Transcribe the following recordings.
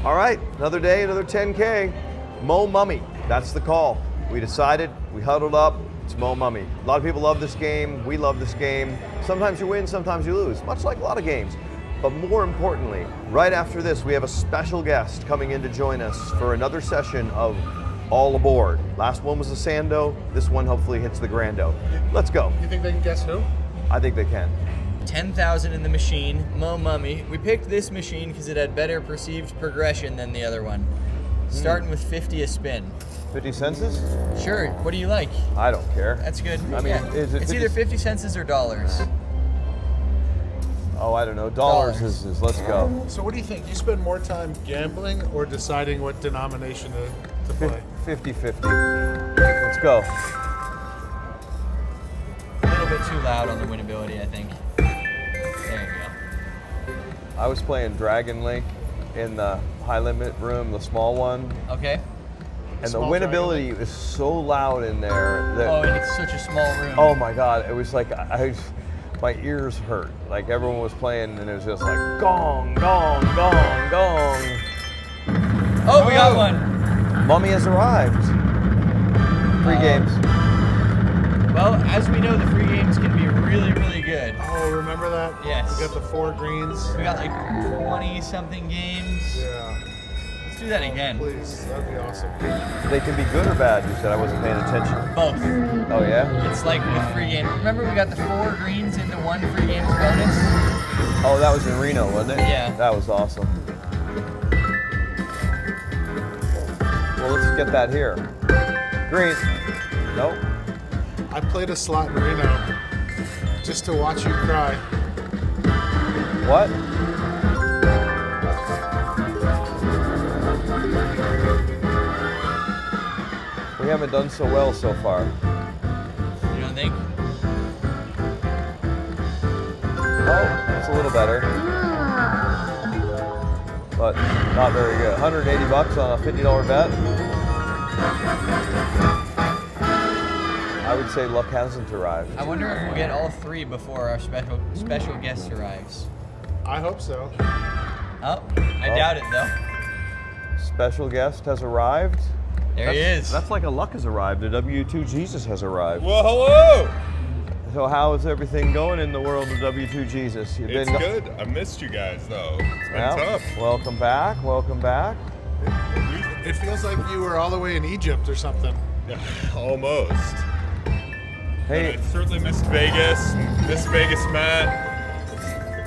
All right, another day, another 10K. Mo Mummy, that's the call. We decided, we huddled up, it's Mo Mummy. A lot of people love this game, we love this game. Sometimes you win, sometimes you lose, much like a lot of games. But more importantly, right after this, we have a special guest coming in to join us for another session of All Aboard. Last one was the Sando, this one hopefully hits the Grando. Let's go. You think they can guess who? I think they can. 10,000 in the machine, Mo Mummy. We picked this machine because it had better perceived progression than the other one. Starting with 50 a spin. 50 senses? Sure, what do you like? I don't care. That's good. I mean, yeah. is it it's 50 either 50 senses or dollars. Oh, I don't know. Dollars is let's go. So what do you think? You spend more time gambling or deciding what denomination to play? 50-50. Let's go. A little bit too loud on the winnability, I think. There you go. I was playing Dragon Link in the high limit room, the small one. Okay. And Small the winnability is so loud in there that, Oh, and it's such a small room. oh my God, it was like, my ears hurt. Like everyone was playing and it was just like gong, gong, gong, gong. Oh, we got one. Mummy has arrived. Free games. Well, as we know, the free games can be really, really good. Oh, remember that? Yes. We got the 4 greens. We got like 20-something games. Yeah. Let's do that again. Please, that'd be awesome. They can be good or bad, you said. I wasn't paying attention. Both. Oh yeah? It's like with free games. Remember we got the 4 greens into 1 free games bonus? Oh, that was in Reno, wasn't it? Yeah. That was awesome. Well, let's get that here. Green. Nope. I played a slot in Reno just to watch you cry. What? We haven't done so well so far. You don't think? Oh, that's a little better. But not very good. 180 bucks on a $50 bet. I would say luck hasn't arrived. I wonder if we'll get all 3 before our special guest arrives. I hope so. Oh, I doubt it though. Special guest has arrived. There he is. That's like a luck has arrived. The W2 Jesus has arrived. Well, hello. So how is everything going in the world of W2 Jesus? You've It's good. I missed you guys, though. It's been tough. Welcome back. Welcome back. It feels like you were all the way in Egypt or something. Yeah, almost. Hey, I certainly missed Vegas. Missed VegasMatt.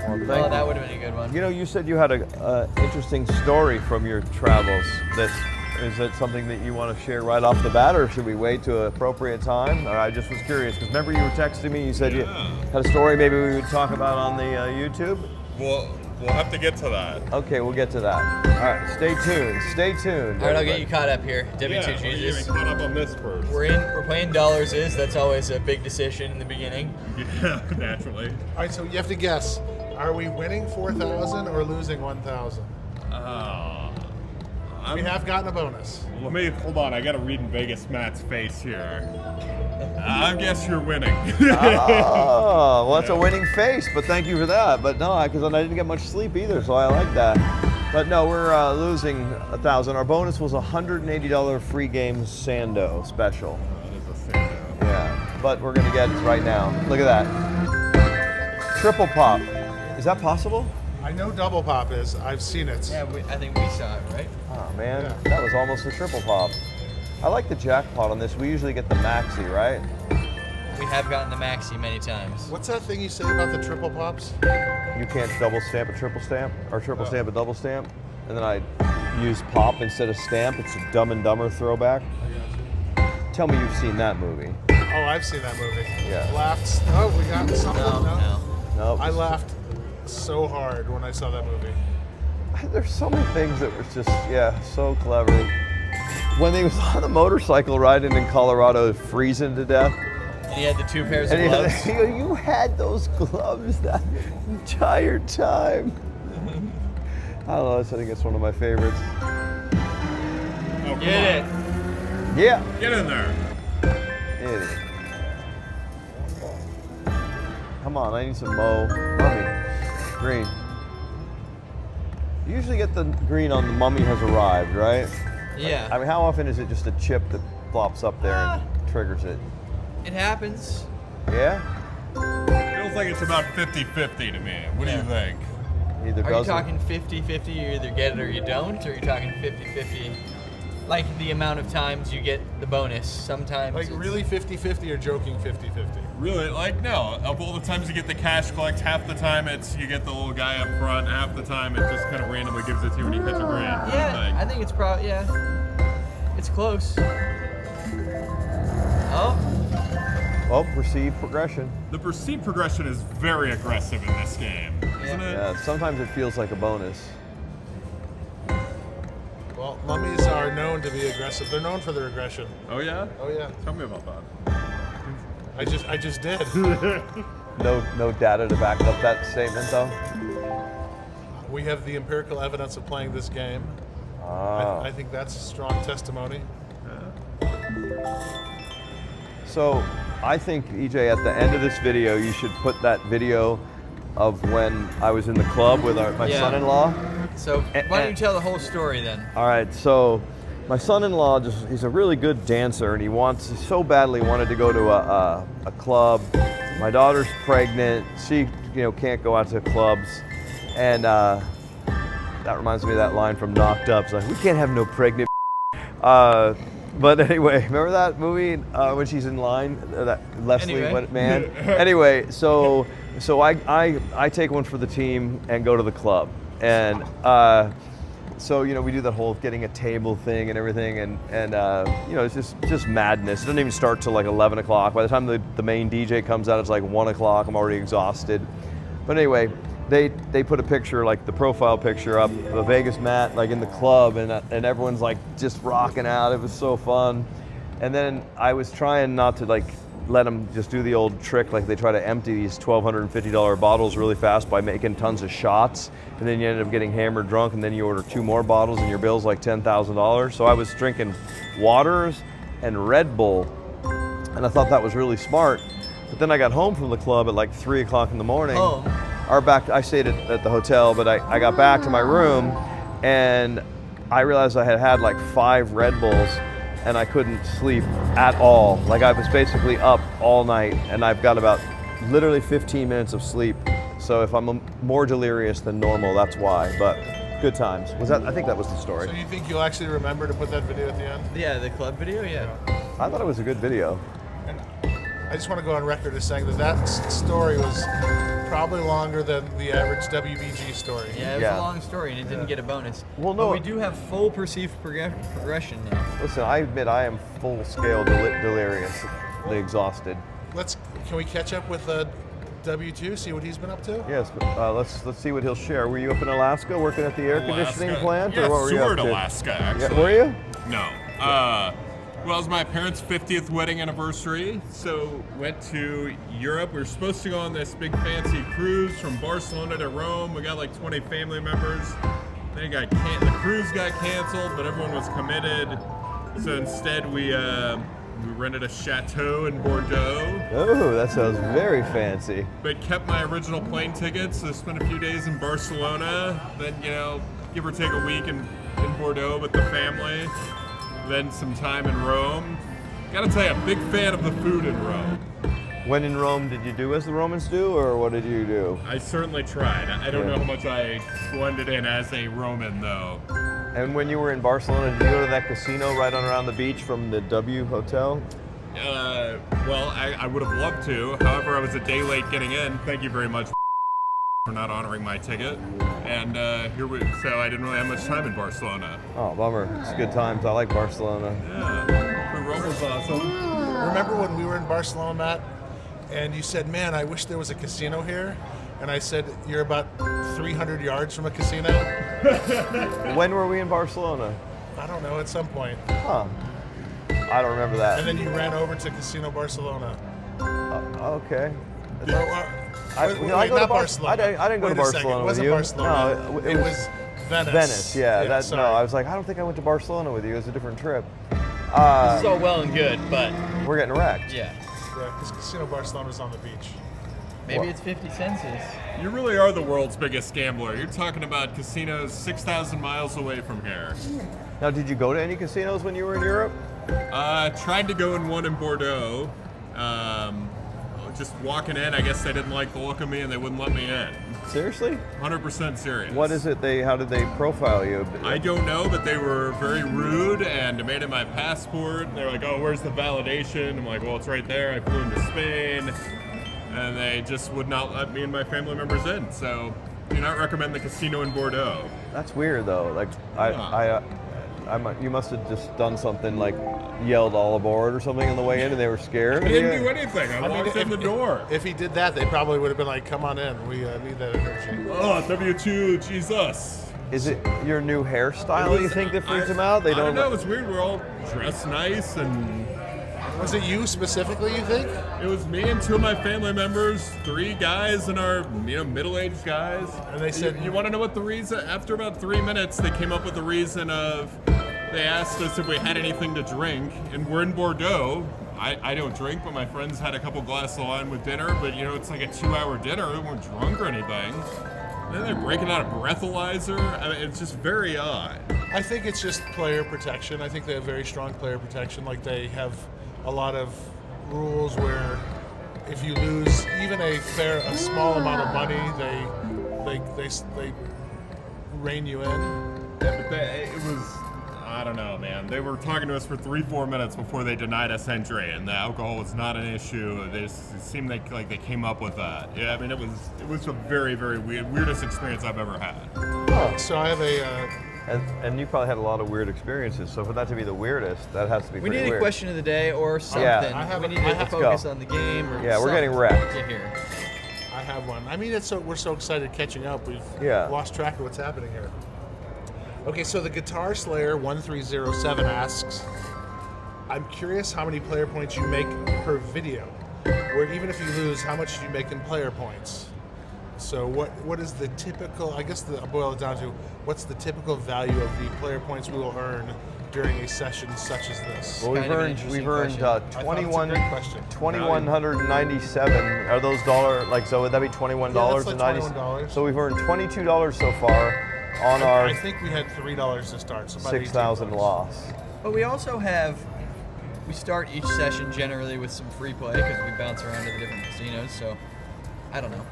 well, Oh, thank that would have been a good one. you know, you said you had a interesting story from your travels. Is that something that you want to share right off the bat, or should we wait to an appropriate time? I just was curious because remember you were texting me. You said you had a story. Maybe we would talk about on the YouTube. We'll have to get to that. Okay, we'll get to that. All right, stay tuned. Stay tuned. All right, I'll get you caught up here. W2 Yeah, we're Jesus. getting caught up on this first. We're playing dollars is. That's always a big decision in the beginning. Yeah, naturally. All right, so you have to guess. Are we winning 4,000 or losing 1,000? We have gotten a bonus. Let me hold on. I got to read in VegasMatt's face here. I guess you're winning. Oh, well, that's a winning face, but thank you for that. But no, because I didn't get much sleep either, so I like that. But no, we're losing 1,000. Our bonus was $180 free games Sando special. That is a Sando. Yeah, but we're gonna get it right now. Look at that. Triple pop. Is that possible? I know double pop is. I've seen it. Yeah, I think we saw it, right? Oh man, Yeah. that was almost a triple pop. I like the jackpot on this. We usually get the maxi, right? We have gotten the maxi many times. What's that thing you say about the triple pops? You can't double stamp a triple stamp, or triple stamp a double stamp. And then I use pop instead of stamp. It's a Dumb and Dumber throwback. Tell me you've seen that movie. Oh, I've seen that movie. Yeah. Laughed. Oh, we got something. No. Nope. I laughed so hard when I saw that movie. There's so many things that were just, yeah, so clever. When he was on the motorcycle riding in Colorado, freezing to death. And he had the 2 pairs of And gloves. you had those gloves that entire time. I don't know, I think it's one of my favorites. Oh, come Get on. it. Yeah. Get in there. It is. Come on, I need some Mo Mummy. Green. You usually get the green on the mummy has arrived, right? Yeah. I mean, how often is it just a chip that flops up there and triggers it? It happens. Yeah? Feels like it's about 50-50 to me. What do you think? Either Are you doesn't. talking 50-50, you either get it or you don't? Or are you talking 50-50, like the amount of times you get the bonus? Sometimes Like it's- really 50-50 or joking 50-50? Really? Like, no. Of all the times you get the cash collect, half the time it's you get the little guy up front, half the time it just kind of randomly gives it to you when you catch a grand. What do you Yeah, think? I think it's probably, it's close. Oh, Well, perceived progression. The perceived progression is very aggressive in this game, isn't it? Yeah, sometimes it feels like a bonus. Well, mummies are known to be aggressive. They're known for their aggression. Oh yeah? Oh yeah. Tell me about that. I just did. No data to back up that statement, though. We have the empirical evidence of playing this game. Ah. I think that's a strong testimony. So, I think, EJ, at the end of this video, you should put that video of when I was in the club with my Yeah. son-in-law. so why don't you tell the whole story then? All right, so my son-in-law he's a really good dancer, and he so badly wanted to go to a club. My daughter's pregnant. She can't go out to clubs. And that reminds me of that line from Knocked Up. It's like, we can't have no pregnant. But anyway, remember that movie when she's in line? That Leslie Anyway. man. Anyway, so I take one for the team and go to the club, and so we do that whole getting a table thing and everything, and it's just madness. It doesn't even start till like 11 o'clock. By the time the main DJ comes out, it's like 1 o'clock. I'm already exhausted. But anyway, they put a picture, like the profile picture up of VegasMatt, like in the club, and everyone's like just rocking out. It was so fun. And then I was trying not to like let them just do the old trick, like they try to empty these $1,250 bottles really fast by making tons of shots, and then you end up getting hammered drunk, and then you order 2 more bottles and your bill's like $10,000. So I was drinking waters and Red Bull, and I thought that was really smart. But then I got home from the club at like 3 o'clock in the morning. Home? I stayed at the hotel, but I got back to my room, and I realized I had like 5 Red Bulls, and I couldn't sleep at all. Like I was basically up all night, and I've got about literally 15 minutes of sleep. So if I'm more delirious than normal, that's why. But good times. I think that was the story. So you think you'll actually remember to put that video at the end? Yeah, the club video, yeah. I thought it was a good video. And I just want to go on record as saying that story was probably longer than the average WBG story. Yeah, it was Yeah. a long story and it didn't get a bonus. Well, no. But we do have full perceived progression now. Listen, I admit I am full-scale deliriously exhausted. Can we catch up with W2, see what he's been up to? Yes, but let's see what he'll share. Were you up in Alaska working at the air conditioning Alaska. plant, Yeah, or what were you up Seward, to? Alaska, Yeah, actually. were you? No. Well, it was my parents' 50th wedding anniversary, so went to Europe. We were supposed to go on this big fancy cruise from Barcelona to Rome. We got like 20 family members. Then the cruise got canceled, but everyone was committed. So instead, we rented a chateau in Bordeaux, Oh, that sounds very fancy. but kept my original plane tickets. So spent a few days in Barcelona, then give or take a week in Bordeaux with the family. Then some time in Rome. Gotta tell you, big fan of the food in Rome. When in Rome, did you do as the Romans do, or what did you do? I certainly tried. I don't know how much I blended in as a Roman, though. And when you were in Barcelona, did you go to that casino right on around the beach from the W Hotel? Well, I would have loved to. However, I was a day late getting in. Thank you very much for not honoring my ticket. And so I didn't really have much time in Barcelona. Oh, bummer. It's good times. I like Barcelona. Yeah, but Rome was awesome. Remember when we were in Barcelona, Matt, and you said, man, I wish there was a casino here? And I said, you're about 300 yards from a casino? When were we in Barcelona? I don't know, at some point. Huh. I don't remember that. And then you ran over to Casino Barcelona. Okay. Wait, I go to not Bar- Barcelona. I didn't go Wait to a second, Barcelona it wasn't with you. Barcelona. No, it was Venice. Venice, yeah. No, sorry. I was like, I don't think I went to Barcelona with you. It was a different trip. This is all well and good, but We're getting wrecked. yeah. Yeah, because Casino Barcelona was on the beach. Maybe it's 50 cents. You really are the world's biggest gambler. You're talking about casinos 6,000 miles away from here. Now, did you go to any casinos when you were in Europe? Tried to go in one in Bordeaux. Just walking in, I guess they didn't like the look of me and they wouldn't let me in. Seriously? 100% serious. What is it? How did they profile you? I don't know, but they were very rude and demanded my passport. They're like, "Oh, where's the validation?" I'm like, "Well, it's right there. I flew into Spain." And they just would not let me and my family members in. So, do not recommend the casino in Bordeaux. That's weird, though. Like, Yeah. you must have just done something like yelled all aboard or something on the way in, and they were scared. I didn't do anything. I walked in the door. If he did that, they probably would have been like, "Come on in. We need that energy." Oh, W2, Jesus. Is it your new hairstyle? You think that freaks them out? They I don't know. don't. It's weird. We're all dressed nice, and Was it you specifically, you think? it was me and 2 of my family members, 3 guys and our middle-aged guys. And they said- you want to know what the reason? After about 3 minutes, they came up with the reason of they asked us if we had anything to drink, and we're in Bordeaux. I don't drink, but my friends had a couple glasses of wine with dinner. But it's like a 2-hour dinner. We weren't drunk or anything. And then they're breaking out a breathalyzer. I mean, it's just very odd. I think it's just player protection. I think they have very strong player protection. Like they have a lot of rules where if you lose even a small amount of money, they rein you in. Yeah, but it was, I don't know, man. They were talking to us for 3-4 minutes before they denied us entry, and the alcohol was not an issue. It seemed like they came up with that. Yeah, I mean, it was a very, very weirdest experience I've ever had. So I have a. And you probably had a lot of weird experiences. So for that to be the weirdest, that has to be We pretty need weird. a question of the day or something. Yeah. We need to focus go. on the game. Or Yeah, we're getting something wrecked. to hear. I have one. I mean, we're so excited catching up. We've lost track of what's happening here. Okay, so the Guitar Slayer 1307 asks, "I'm curious how many player points you make per video, where even if you lose, how much do you make in player points?" So what is the typical? I guess I'll boil it down to what's the typical value of the player points we will earn during a session such as this? Well, Kind of an interesting question. I thought it's a great question. 2,197. Are those so would that be $21 like and 90? $21. So we've earned $22 so far on our I think we had $3 to start, so about 6,000 $18. loss. But we also we start each session generally with some free play because we bounce around to the different casinos. So I don't know.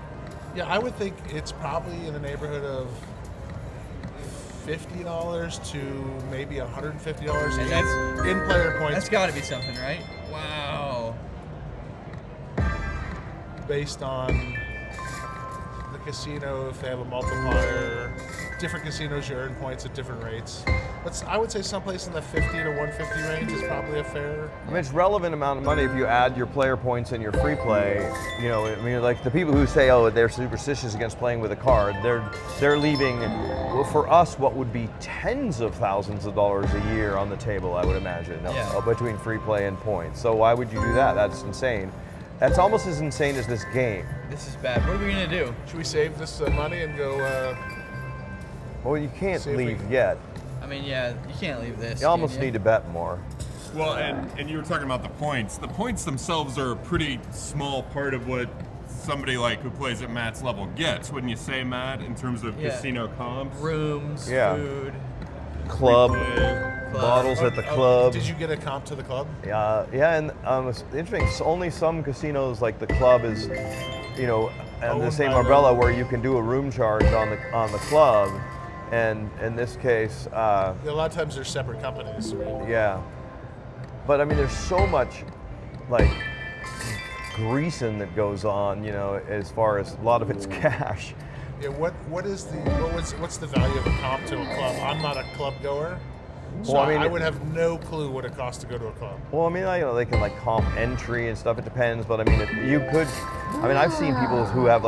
Yeah, I would think it's probably in the neighborhood of $50 to maybe $150 And that's- in player points. That's got to be something, right? Wow. Based on the casino, if they have a multiplier. Different casinos, you earn points at different rates. I would say someplace in the 50 to 150 range is probably a fair. I mean, it's relevant amount of money if you add your player points and your free play. I mean, like the people who say, "Oh, they're superstitious against playing with a card," they're leaving, well, for us, what would be tens of thousands of dollars a year on the table, I would imagine, between free play and points. So why would you do that? That's insane. That's almost as insane as this game. This is bad. What are we gonna do? Should we save this money and go? Well, you can't See if we leave can- yet. I mean, yeah, you can't leave this. You almost can you? need to bet more. Well, and you were talking about the points. The points themselves are a pretty small part of what somebody like who plays at Matt's level gets, wouldn't you say, Matt, in terms of Yeah. casino comps? Rooms, Yeah. food, Club, Play. bottles at the club. Did you get a comp to the club? Yeah, and it's interesting. Only some casinos, like the club, is, and the Owned same by umbrella the- where you can do a room charge on the club, and in this case, A lot of times they're separate companies. Right? yeah. But I mean, there's so much, like, greasing that goes on, as far as a lot of it's cash. Yeah. What's the value of a comp to a club? I'm not a club goer, so Well, I mean, I would have no clue what it costs to go to a club. Well, I mean, they can comp entry and stuff. It depends, but I mean, I've seen people who have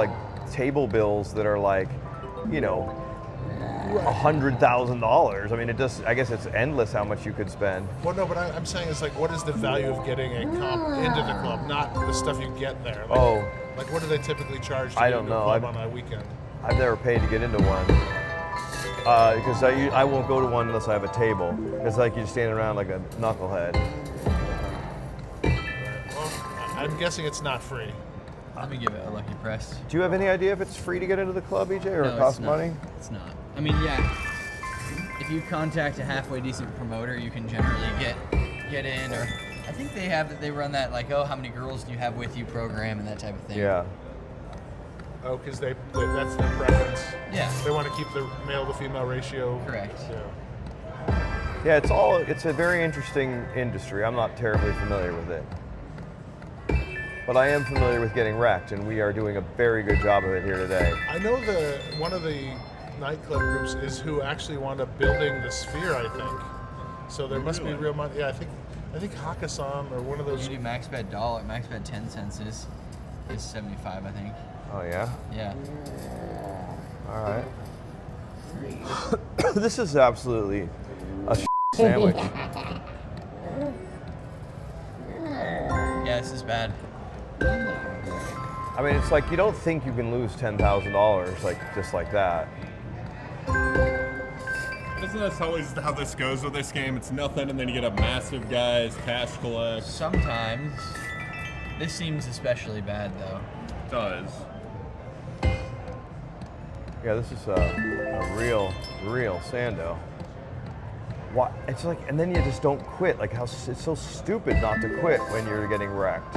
table bills that are $100,000. I mean, I guess it's endless how much you could spend. Well, no, but I'm saying is what is the value of getting a comp into the club, not the stuff you get there. What do they typically charge to I get don't into a know. club on a weekend? I've never paid to get into one. Because I won't go to one unless I have a table. It's like you're standing around like a knucklehead. Well, I'm guessing it's not free. Let me give it a lucky press. Do you have any idea if it's free to get into the club, EJ, or No, it costs it's not. money? It's not. I mean, yeah. If you contact a halfway decent promoter, you can generally get in. Or I think they run that like, oh, how many girls do you have with you program and that type of thing. Yeah. Oh, because that's their preference. Yeah. They want to keep the male to female ratio. Correct. Yeah. Yeah, it's a very interesting industry. I'm not terribly familiar with it. But I am familiar with getting wrecked, and we are doing a very good job of it here today. I know one of the nightclub groups is who actually wound up building the Sphere, I think. So there must be real money. Yeah, I think Hakkasan or one of those. You do max bet $1, max bet 10 cents is 75, I think. Oh, yeah? Yeah. All right. This is absolutely a sandwich. Yeah, this is bad. I mean, it's like you don't think you can lose $10,000 like just like that. Isn't that always how this goes with this game? It's nothing, and then you get a massive guys cash collect. Sometimes. This seems especially bad, though. It does. Yeah, this is a real Sando. What? It's like, and then you just don't quit. Like it's so stupid not to quit when you're getting wrecked.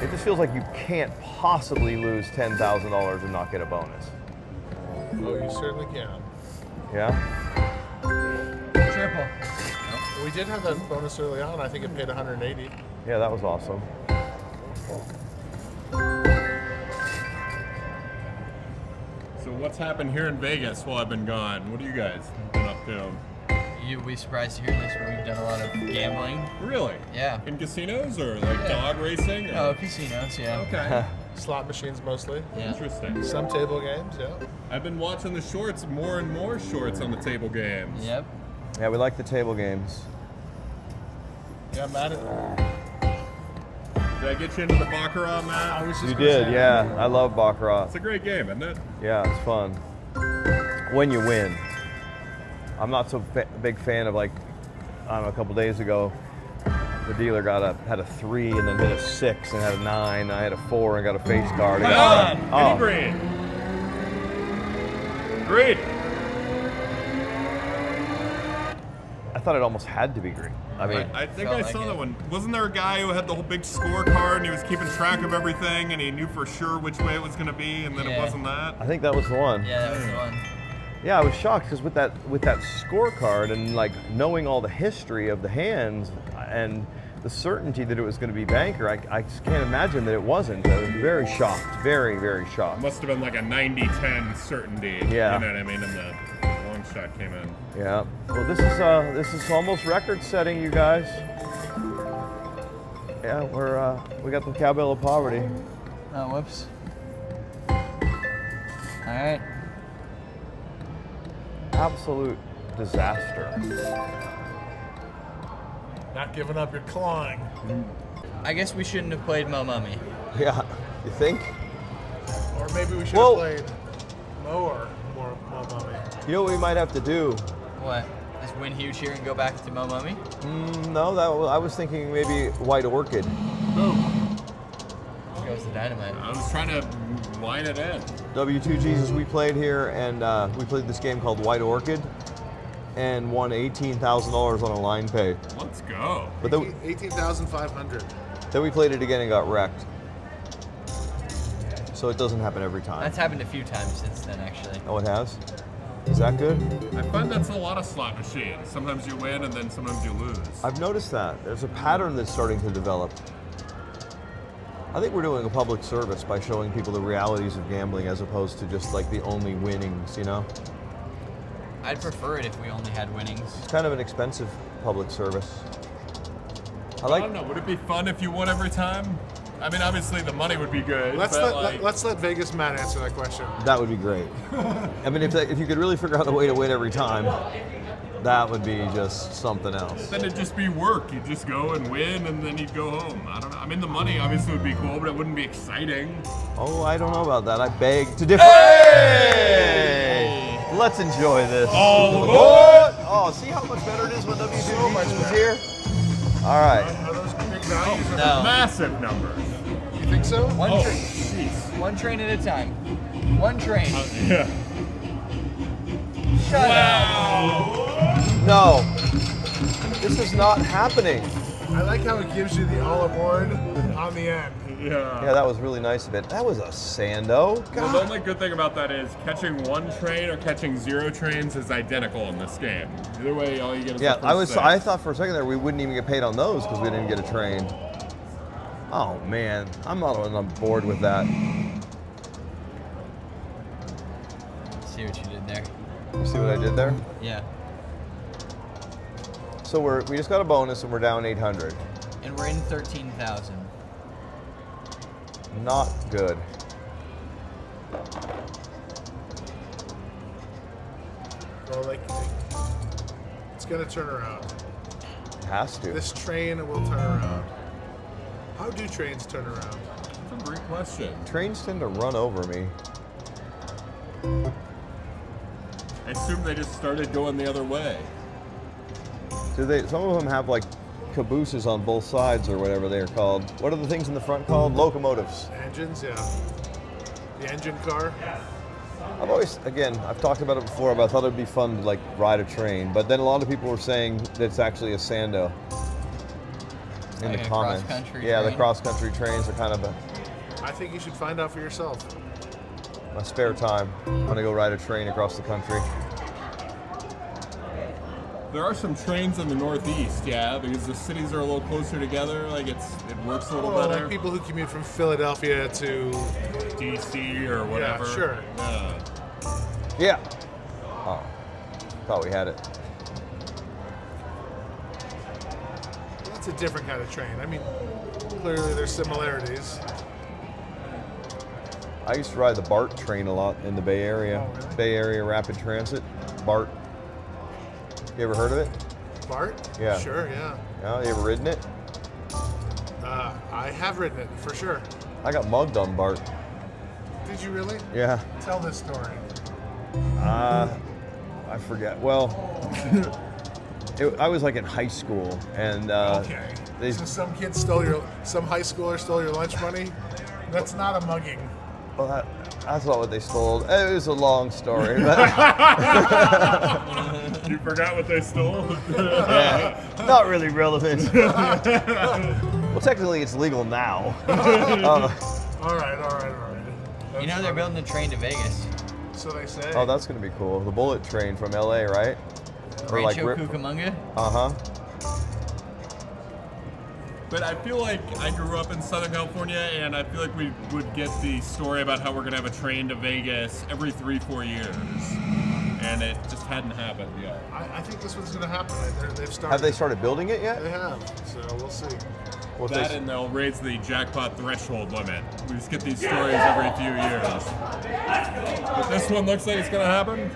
It just feels like you can't possibly lose $10,000 and not get a bonus. Oh, you certainly can. Yeah? Triple. Nope. We did have that bonus early on. I think it paid 180. Yeah, that was awesome. So what's happened here in Vegas while I've been gone? What have you guys been up to? You'll be surprised to hear this, but we've done a lot of gambling. Really? Yeah. In casinos or like dog racing? Or? Oh, casinos, yeah. Okay. Slot machines mostly. Yeah. Interesting. Some table games, yeah. I've been watching the shorts, more and more shorts on the table games. Yep. Yeah, we like the table games. Yeah, Matt. Did I get you into the Baccarat, Matt? I was just You gonna did, say, yeah. I love Baccarat. It's a great game, isn't it? Yeah, it's fun. When you win. I'm not so big fan of like, I don't know, a couple days ago, the dealer had a 3 and then hit a 6 and had a 9. I had a 4 and got a face card. Come on! Oh. Any green. Green. I thought it almost had to be green. I mean, I think Felt I like saw it. that one. Wasn't there a guy who had the whole big scorecard and he was keeping track of everything and he knew for sure which way it was going to be and then it Yeah. wasn't that? I think that was the one. Yeah, that was the one. Yeah, I was shocked because with that scorecard and like knowing all the history of the hands and the certainty that it was going to be banker, I just can't imagine that it wasn't. I was very shocked, very, very shocked. Must have been like a 90-10 certainty. Yeah. You know what I mean? And the long shot came in. Yeah. Well, this is almost record setting, you guys. Yeah, we got the cowbell of poverty. Oh, whoops. All right. Absolute disaster. Not giving up, you're clawing. I guess we shouldn't have played Mo Mummy. Yeah. You think? Or maybe we should Whoa. have played Mo or more Mummy. You know what we might have to do? What? Just win huge here and go back to Mo Mummy? No, I was thinking maybe White Orchid. Goes the dynamite. I was trying to line it in. W2 Jesus, we played here, and we played this game called White Orchid, and won $18,000 on a line pay. Let's go. But then 18,500. we played it again and got wrecked. So it doesn't happen every time. That's happened a few times since then, actually. Oh, it has? Is that good? I find that's a lot of slot machines. Sometimes you win and then sometimes you lose. I've noticed that. There's a pattern that's starting to develop. I think we're doing a public service by showing people the realities of gambling as opposed to just like the only winnings, you know? I'd prefer it if we only had winnings. It's kind of an expensive public service. I don't know. Would it be fun if you won every time? I mean, obviously the money would be good. Let's but let Vegas Matt answer that question. That would be great. I mean, if you could really figure out a way to win every time, that would be just something else. Then it'd just be work. You'd just go and win, and then you'd go home. I don't know. I mean, the money obviously would be cool, but it wouldn't be exciting. Oh, I don't know about that. I beg to differ. Hey! Let's enjoy this. All aboard! Oh, see how much better it is when WCG So much is better. here? All right. Are those big No. Massive numbers. You think so? One train at a time. One train. Yeah. Shut up. No. This is not happening. I like how it gives you the all aboard on the end. Yeah, that was really nice of it. That was a Sando. Well, the only good thing about that is catching one train or catching 0 trains is identical in this game. Either way, all you get is the first 6. I thought for a second there we wouldn't even get paid on those because we didn't get a train. Oh man, I'm not on board with that. See what you did there. You see what I did there? Yeah. So we just got a bonus and we're down 800. And we're in 13,000. Not good. Well, it's gonna turn around. It has to. This train will turn around. How do trains turn around? That's a great question. Trains tend to run over me. I assume they just started going the other way. Do they? Some of them have like cabooses on both sides or whatever they are called. What are the things in the front called? Locomotives. Engines, yeah. The engine car. I've talked about it before, but I thought it'd be fun to like ride a train. But then a lot of people were saying that it's actually a Sando. In Like the a comments. cross-country Yeah, train? the cross-country trains are kind of I think you should find out for yourself. my spare time. I'm gonna go ride a train across the country. There are some trains in the Northeast, yeah, because the cities are a little closer together. Like it works a little better. Like people who commute from Philadelphia to DC or whatever. Yeah, sure. Yeah. Yeah. Oh, thought we had it. That's a different kind of train. I mean, clearly there's similarities. I used to ride the BART train a lot in the Bay Area. Oh, really? Bay Area Rapid Transit. BART. You ever heard of it? BART? Yeah. Sure, yeah. Yeah, you ever ridden it? I have ridden it, for sure. I got mugged on BART. Did you really? Yeah. Tell this story. I forget. Well, I was like in high school, and Okay. they, So some high schooler stole your lunch money? That's not a mugging. well, that's not what they stole. It was a long story, but You forgot what they stole? yeah, not really relevant. Well, technically, it's legal now. All right. That's You know they're funny. building a train to Vegas. So they say. Oh, that's gonna be cool. The bullet train from LA, right? Rancho Cucamonga. Uh-huh. But I feel like I grew up in Southern California, and I feel like we would get the story about how we're going to have a train to Vegas every 3-4 years. And it just hadn't happened yet. I think this one's going to happen. They've started. Have they started building it yet? They have. So we'll see. Well, if That they- and they'll raise the jackpot threshold limit. We just get these stories every few years. But this one looks like it's going to happen.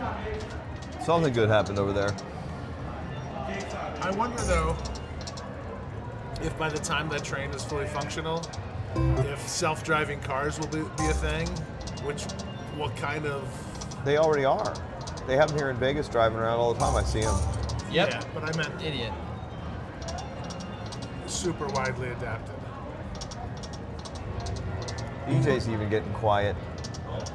Something good happened over there. I wonder, though, if by the time that train is fully functional, if self-driving cars will be a thing, what kind of... They already are. They have them here in Vegas driving around all the time. I see them. Yep. Yeah, but I meant Idiot. super widely adapted. EJ's even getting quiet.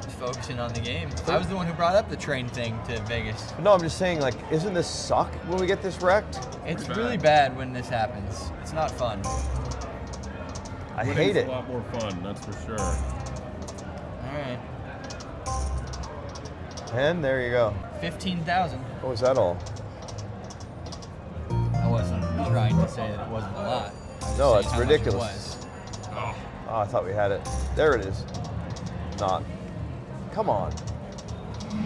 Just focusing on the game. I was the one who brought up the train thing to Vegas. No, I'm just saying, like, isn't this suck when we get this wrecked? It's Pretty really bad. bad when this happens. It's not fun. I hate Winning's it. a lot more fun, that's for sure. All right. And there you go. 15,000. What was that all? I wasn't trying to say that it wasn't a lot. I was just No, saying it's how much ridiculous. It was. Oh, I thought we had it. There it is. Not. Come on.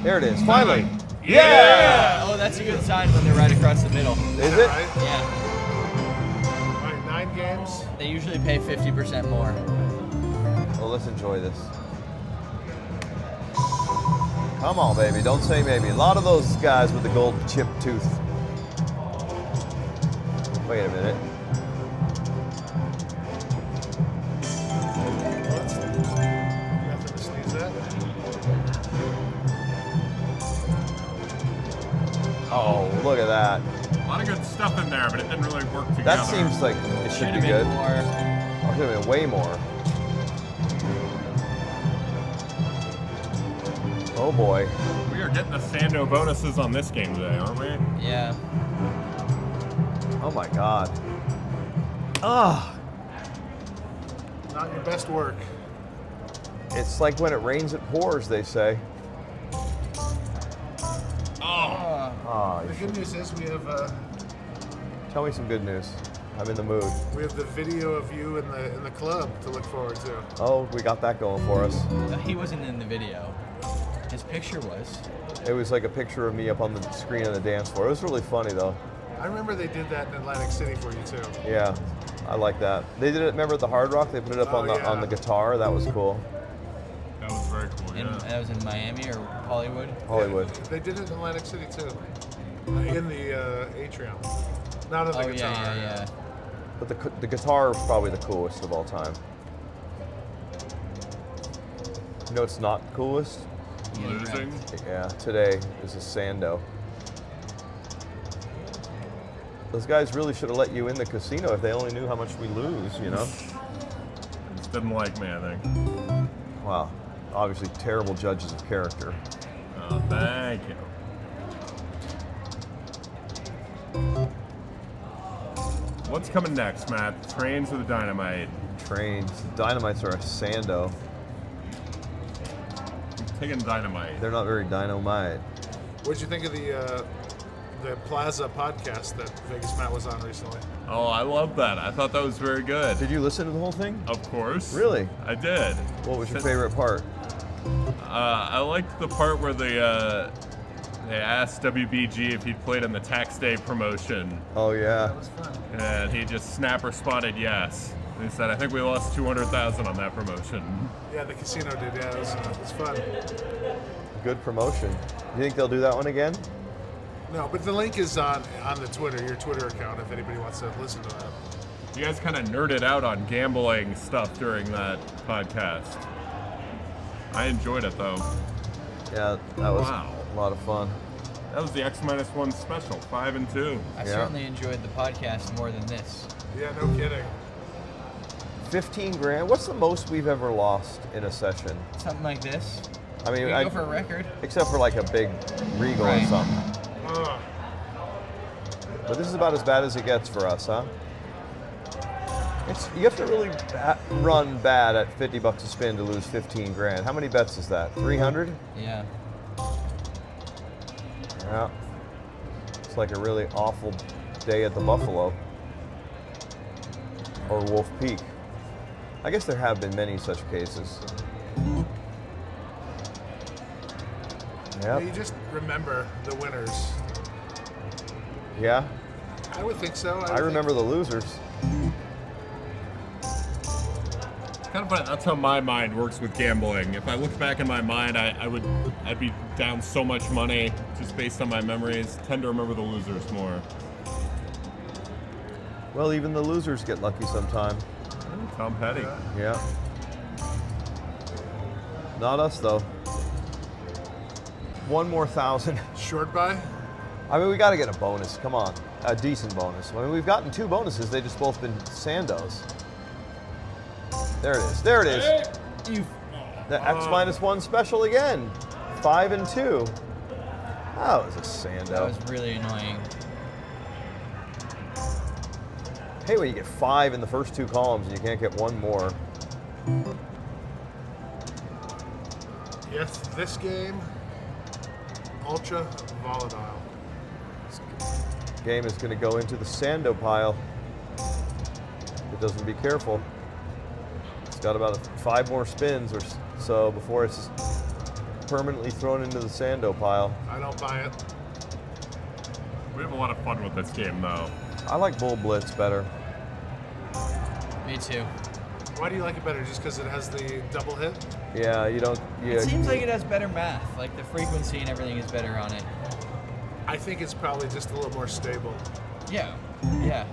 There it is. Finally. Yeah! Oh, that's a good sign when they're right across the middle. Is it? Right? Yeah. All right, 9 games. They usually pay 50% more. Well, let's enjoy this. Come on, baby. Don't say maybe. A lot of those guys with the gold chip tooth. Wait a minute. Nothing to sneeze at. Oh, look at that. A lot of good stuff in there, but it didn't really work together. That seems like it should be good. More. Oh, it should have been way more. Oh boy. We are getting the Sando bonuses on this game today, aren't we? Yeah. Oh my God. Ah. Not your best work. It's like when it rains, it pours, they say. Oh, The good news is we have tell me some good news. I'm in the mood. we have the video of you in the club to look forward to. Oh, we got that going for us. No, he wasn't in the video. His picture was. It was like a picture of me up on the screen on the dance floor. It was really funny though. I remember they did that in Atlantic City for you too. Yeah, I like that. They did it. Remember at the Hard Rock? They put it up on the guitar. That was cool. That was very cool, yeah. That was in Miami or Hollywood? Hollywood. Yeah, they did it in Atlantic City too. In the atrium. Not in the guitar. Yeah. But the guitar is probably the coolest of all time. You know, it's not the coolest. Losing. Yeah, today is a Sando. Those guys really should have let you in the casino if they only knew how much we lose, you know? Just didn't like me, I think. Wow. Obviously terrible judges of character. Oh, thank you. What's coming next, Matt? Trains or the dynamite? Trains. Dynamites are a Sando. I'm taking dynamite. They're not very dynamite. What'd you think of the Plaza podcast that Vegas Matt was on recently? Oh, I love that. I thought that was very good. Did you listen to the whole thing? Of course. Really? I did. What was your favorite part? I liked the part where they asked WBG if he'd played in the tax day promotion, Oh yeah. That was fun. and he just snap responded yes. And he said, "I think we lost 200,000 on that promotion." Yeah, the casino did. Yeah, it was fun. Good promotion. You think they'll do that one again? No, but the link is on the Twitter, your Twitter account, if anybody wants to listen to that. You guys kind of nerded out on gambling stuff during that podcast. I enjoyed it though. Yeah, that was Wow. a lot of fun. That was the X-1 special, 5 and 2. I certainly enjoyed the podcast more than this. Yeah, no kidding. 15 grand. What's the most we've ever lost in a session? Something like this. I mean, We go for a record. except for like a big Regal or Right. something. Ugh. But this is about as bad as it gets for us, huh? You have to really run bad at $50 a spin to lose 15 grand. How many bets is that? 300? Yeah. Yeah. It's like a really awful day at the Buffalo. Or Wolf Peak. I guess there have been many such cases. Yeah, Yep. you just remember the winners. Yeah. I would think so. I remember the losers. Kind of funny. That's how my mind works with gambling. If I look back in my mind, I'd be down so much money just based on my memories. Tend to remember the losers more. Well, even the losers get lucky sometime. Tom Petty. Yeah. Not us though. One more 1,000. Short buy? I mean, we got to get a bonus. Come on, a decent bonus. I mean, we've gotten 2 bonuses. They just both been Sandos. There it is. There it is. The X-1 special again. 5 and 2. That was a Sando. That was really annoying. Hey, when you get 5 in the first 2 columns and you can't get one more. Yes, this game, ultra volatile. This game is going to go into the Sando pile. If it doesn't be careful. It's got about 5 more spins or so before it's permanently thrown into the Sando pile. I don't buy it. We have a lot of fun with this game, though. I like Bull Blitz better. Me too. Why do you like it better? Just because it has the double hit? Yeah, you don't. Yeah. It seems like it has better math. Like the frequency and everything is better on it. I think it's probably just a little more stable. Yeah. Yeah.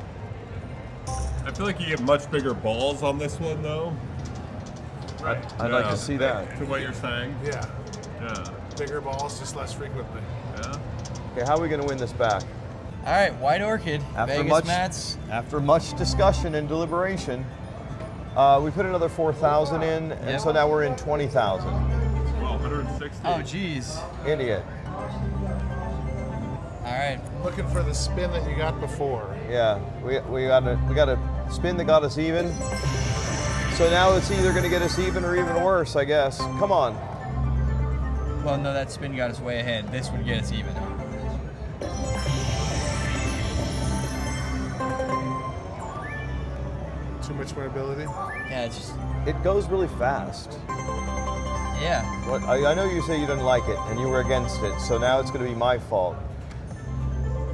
I feel like you get much bigger balls on this one, though. Right. I'd like to see that. To what you're saying. Yeah. Yeah. Bigger balls, just less frequently. Yeah. Okay, how are we going to win this back? All right, White Orchid, VegasMatt's. After much discussion and deliberation, we put another 4,000 in, and so now we're in 20,000. Well, 160. Oh, geez. Idiot. All right. Looking for the spin that you got before. Yeah, we got a spin that got us even. So now it's either going to get us even or even worse, I guess. Come on. Well, no, that spin got us way ahead. This would get us even. Too much winnability. Yeah, it's just. It goes really fast. Yeah. What, I know you say you didn't like it and you were against it, so now it's going to be my fault.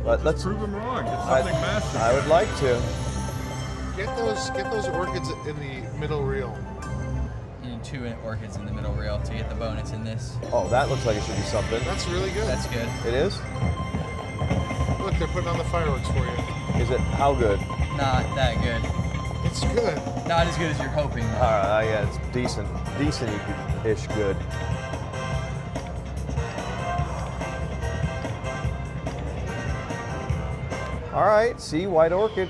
But let's prove him wrong. Get something massive. I would like to. Get those orchids in the middle reel. You need 2 orchids in the middle reel to get the bonus in this. Oh, that looks like it should be something. That's really good. That's good. It is? Look, they're putting on the fireworks for you. Is it? How good? Not that good. It's good. Not as good as you're hoping. All right, yeah, it's decent. Decent-ish good. All right, see, White Orchid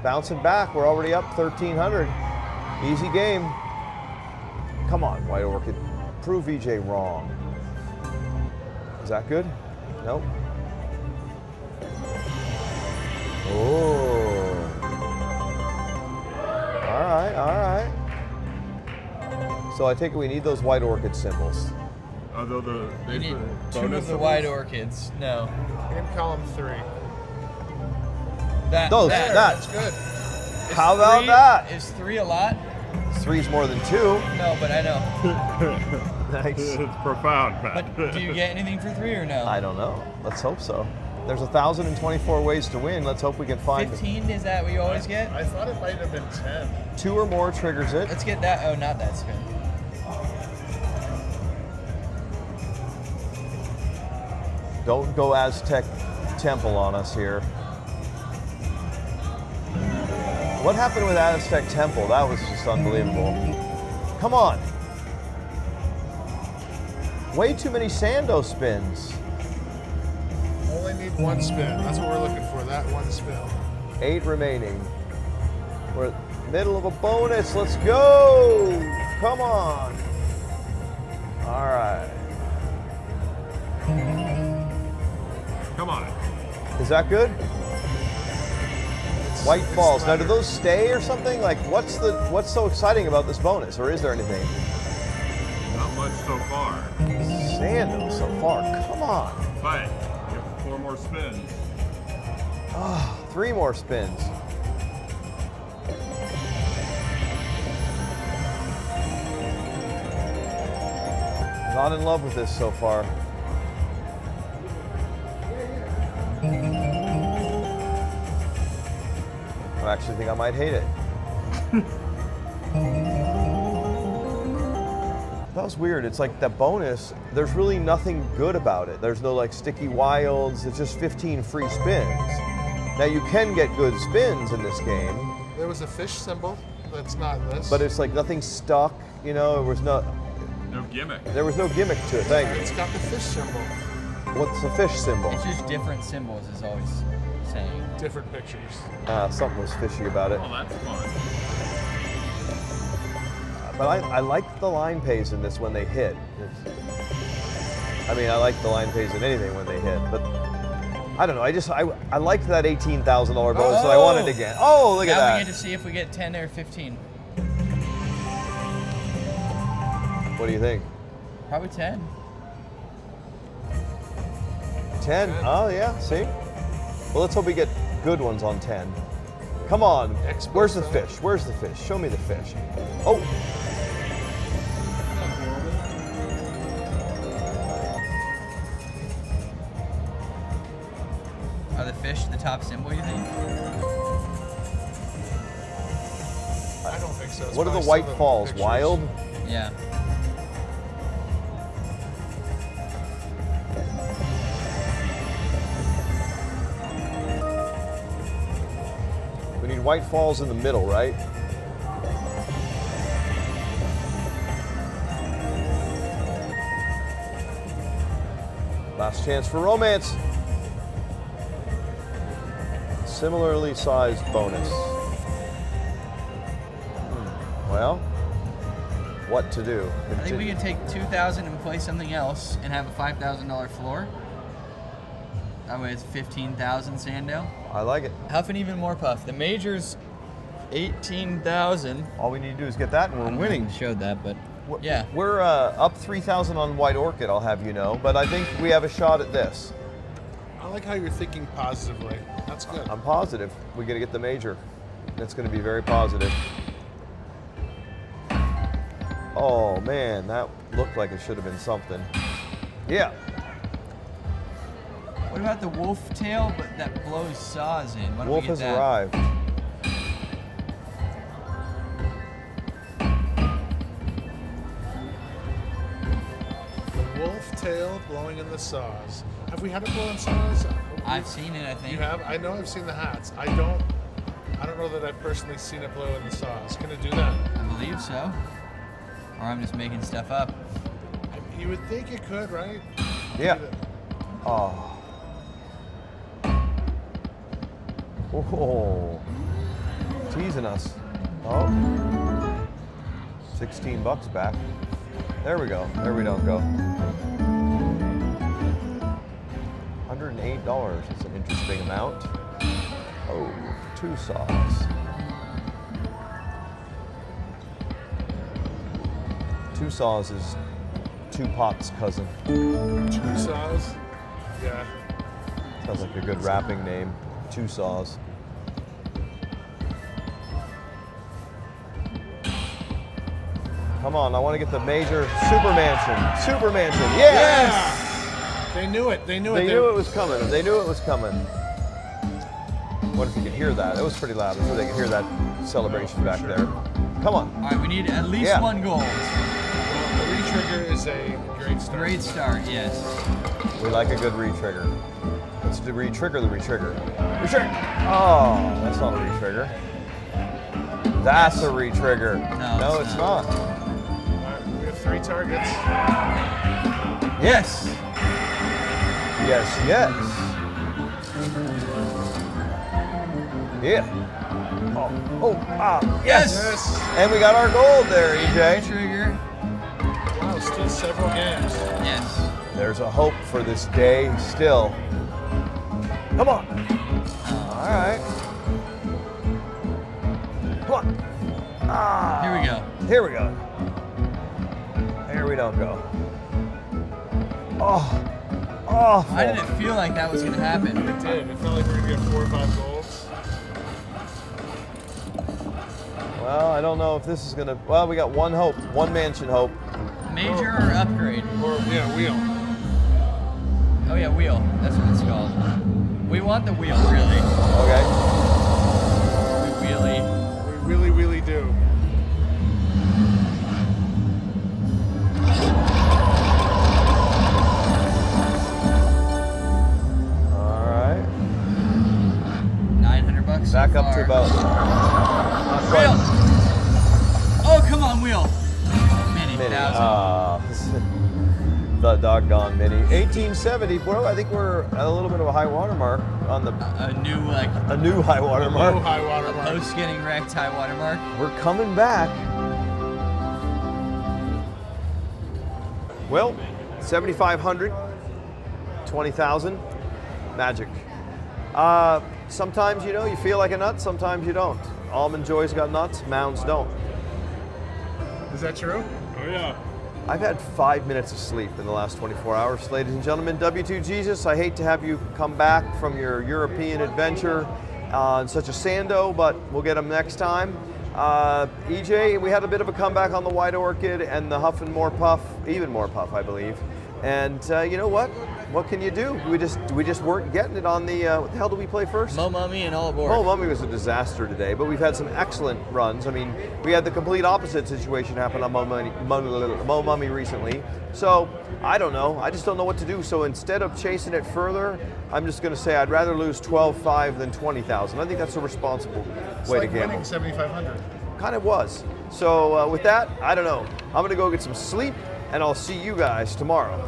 bouncing back. We're already up 1,300. Easy game. Come on, White Orchid. Prove VJ wrong. Is that good? Nope. Oh. All right. So I take it we need those White Orchid symbols. Although You need 2 of the White Orchids. No. In column 3. That's good. How about that? Is 3 a lot? 3's more than 2. No, but I know. Nice. It's profound, Matt. But do you get anything for 3 or no? I don't know. Let's hope so. There's 1,024 ways to win. Let's hope we can find 15, is that what you always get? I thought it might have been 10. 2 or more triggers it. Let's get that. Oh, not that spin. Don't go Aztec Temple on us here. What happened with Aztec Temple? That was just unbelievable. Come on. Way too many Sando spins. Only need 1 spin. That's what we're looking for, that 1 spin. 8 remaining. We're middle of a bonus. Let's go. Come on. All right. Come on. Is that good? White falls. Now, do those stay or something? Like, what's so exciting about this bonus, or is there anything? Not much so far. Sando so far. Come on. But you have 4 more spins. Ah, 3 more spins. Not in love with this so far. I actually think I might hate it. That was weird. It's like the bonus, there's really nothing good about it. There's no like sticky wilds. It's just 15 free spins. Now you can get good spins in this game. There was a fish symbol that's not in this. But it's like nothing stuck, you know, there was no gimmick. There was no gimmick to it, thank you. It's got the fish symbol. What's the fish symbol? It's just different symbols, is always saying. Different pictures. Something was fishy about it. Oh, that's fun. But I like the line pays in this when they hit. I mean, I like the line pays in anything when they hit, but I don't know. I liked that $18,000 bonus that I wanted again. Oh, look at that. Now we get to see if we get 10 or 15. What do you think? Probably 10. 10? Oh, yeah, see? Well, let's hope we get good ones on 10. Come on. Where's the fish? Where's the fish? Show me the fish. Oh. Are the fish the top symbol, you think? I don't think so. It's What are the probably white some of falls? pictures. Wild? Yeah. We need white falls in the middle, right? Last chance for romance. Similarly sized bonus. Well, what to do? I think we can take 2,000 and play something else and have a $5,000 floor. That way it's 15,000 Sandow. I like it. Huff and even more puff. The major's 18,000. All we need to do is get that, and we're winning. Showed that, but yeah. We're up 3,000 on White Orchid, I'll have you know, but I think we have a shot at this. I like how you're thinking positively. That's good. I'm positive we're going to get the major. That's going to be very positive. Oh man, that looked like it should have been something. Yeah. What about the wolf tail, but that blows saws in? Why don't Wolf we get has that? arrived. The wolf tail blowing in the saws. Have we had it blow in saws? I've seen it, I think. You have? I know I've seen the hats. I don't know that I've personally seen it blow in the saws. Can it do that? I believe so. Or I'm just making stuff up. You would think it could, right? Yeah. Oh. Oh. Teasing us. Oh. 16 bucks back. There we go. There we don't go. $108 is an interesting amount. Oh, 2 saws. 2 saws is 2 pots cousin. 2 saws? Yeah. Sounds like a good rapping name. 2 saws. Come on, I want to get the major super mansion. Super mansion. Yes! Yeah! They knew it. They knew it. They knew it was coming. They knew it was coming. What if you could hear that? It was pretty loud. I'm sure they could hear that celebration back there. Come on. All right, we need at least 1 gold. Well, the retrigger is a great start. Great start, yes. We like a good retrigger. Let's do retrigger the retrigger. Retrigger! Oh, that's not a retrigger. That's a retrigger. No, it's not. We have 3 targets. Yes. Yes, yes. Yeah. Yes. Yes. And we got our gold there, EJ. Trigger. Wow, still several games. Yes. There's a hope for this day still. Come on. All right. Come on. Ah. Here we go. Here we go. Here we don't go. Oh. Awful. Why did it feel like that was going to happen? It did. It felt like we were going to get 4 or 5 golds. Well, I don't know if this is going to... Well, we got 1 hope. 1 mansion hope. Major or upgrade? Or, yeah, wheel. Oh, yeah, wheel. That's what it's called. We want the wheel, really. Okay. We wheelie. We really, really do. All right. $900 Back so up to far. about... Wheel! Oh, come on, wheel. Mini, Mini. 1,000. The doggone mini. 1870. Well, I think we're at a little bit of a high water mark on the... A new, like, A new high water mark. Low high water mark. post getting wrecked high water mark. We're coming back. Well, 7,500, 20,000, magic. Sometimes, you know, you feel like a nut, sometimes you don't. Almond Joy's got nuts, Mounds don't. Is that true? Oh yeah. I've had 5 minutes of sleep in the last 24 hours. Ladies and gentlemen, W2 Jesus, I hate to have you come back from your European adventure in such a Sando, but we'll get them next time. EJ, we had a bit of a comeback on the White Orchid and the Huff and More Puff, even more Puff, I believe. And you know what? What can you do? We just weren't getting it on the, what the hell did we play first? Mo Mummy and all aboard. Mo Mummy was a disaster today, but we've had some excellent runs. I mean, we had the complete opposite situation happen on Mo Mummy recently. So, I don't know. I just don't know what to do. So instead of chasing it further, I'm just going to say I'd rather lose 12,500 than 20,000. I think that's a responsible way to gamble. Winning 7,500. Kind of was. So with that, I don't know. I'm going to go get some sleep, and I'll see you guys tomorrow.